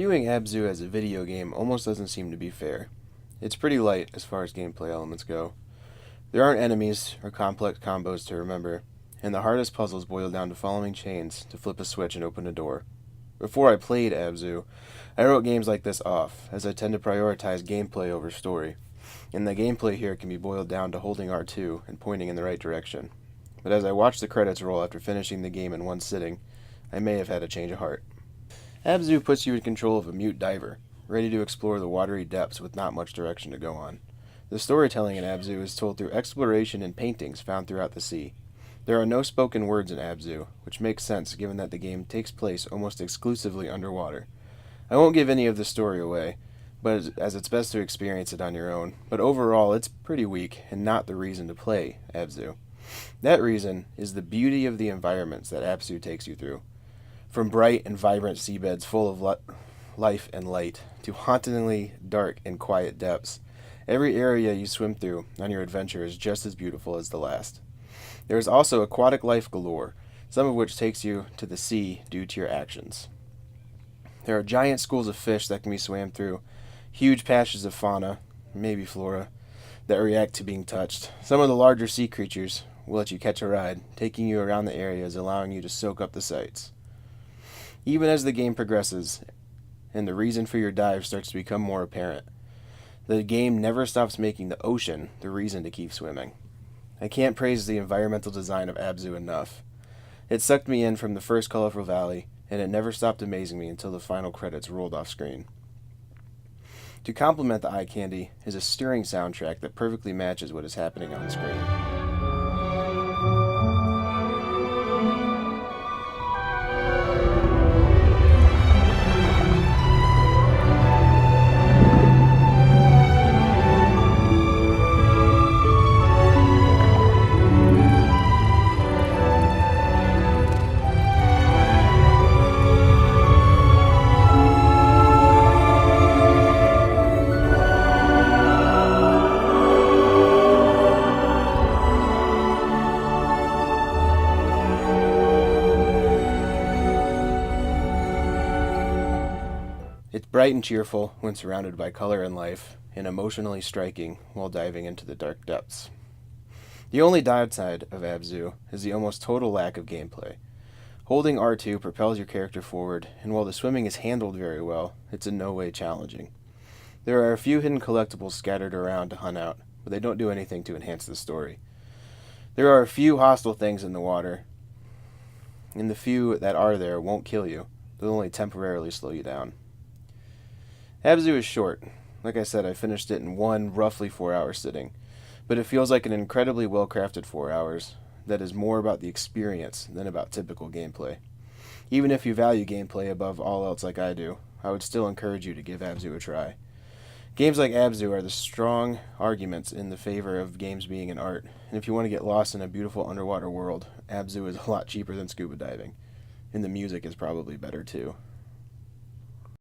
viewing Abzu as a video game almost doesn't seem to be fair. It's pretty light as far as gameplay elements go. There aren't enemies or complex combos to remember, and the hardest puzzles boil down to following chains to flip a switch and open a door. Before I played Abzu, I wrote games like this off, as I tend to prioritize gameplay over story, and the gameplay here can be boiled down to holding R2 and pointing in the right direction. But as I watched the credits roll after finishing the game in one sitting, I may have had a change of heart. Abzu puts you in control of a mute diver, ready to explore the watery depths with not much direction to go on. The storytelling in Abzu is told through exploration and paintings found throughout the sea. There are no spoken words in Abzu, which makes sense given that the game takes place almost exclusively underwater. I won't give any of the story away, but as it's best to experience it on your own, but overall it's pretty weak and not the reason to play Abzu. That reason is the beauty of the environments that Abzu takes you through. From bright and vibrant seabeds full of life and light, to hauntingly dark and quiet depths, every area you swim through on your adventure is just as beautiful as the last. There is also aquatic life galore, some of which takes you to the sea due to your actions. There are giant schools of fish that can be swam through, huge patches of fauna, maybe flora, that react to being touched. Some of the larger sea creatures will let you catch a ride, taking you around the areas, allowing you to soak up the sights. Even as the game progresses, and the reason for your dive starts to become more apparent, the game never stops making the ocean the reason to keep swimming. I can't praise the environmental design of Abzu enough. It sucked me in from the first colorful valley, and it never stopped amazing me until the final credits rolled off screen. To complement the eye candy is a stirring soundtrack that perfectly matches what is happening on screen. It's bright and cheerful when surrounded by color and life, and emotionally striking while diving into the dark depths. The only downside of Abzu is the almost total lack of gameplay. Holding R2 propels your character forward, and while the swimming is handled very well, it's in no way challenging. There are a few hidden collectibles scattered around to hunt out, but they don't do anything to enhance the story. There are a few hostile things in the water, and the few that are there won't kill you. They'll only temporarily slow you down. Abzu is short. Like I said, I finished it in one roughly 4-hour sitting, but it feels like an incredibly well-crafted 4 hours that is more about the experience than about typical gameplay. Even if you value gameplay above all else like I do, I would still encourage you to give Abzu a try. Games like Abzu are the strong arguments in the favor of games being an art, and if you want to get lost in a beautiful underwater world, Abzu is a lot cheaper than scuba diving, and the music is probably better too.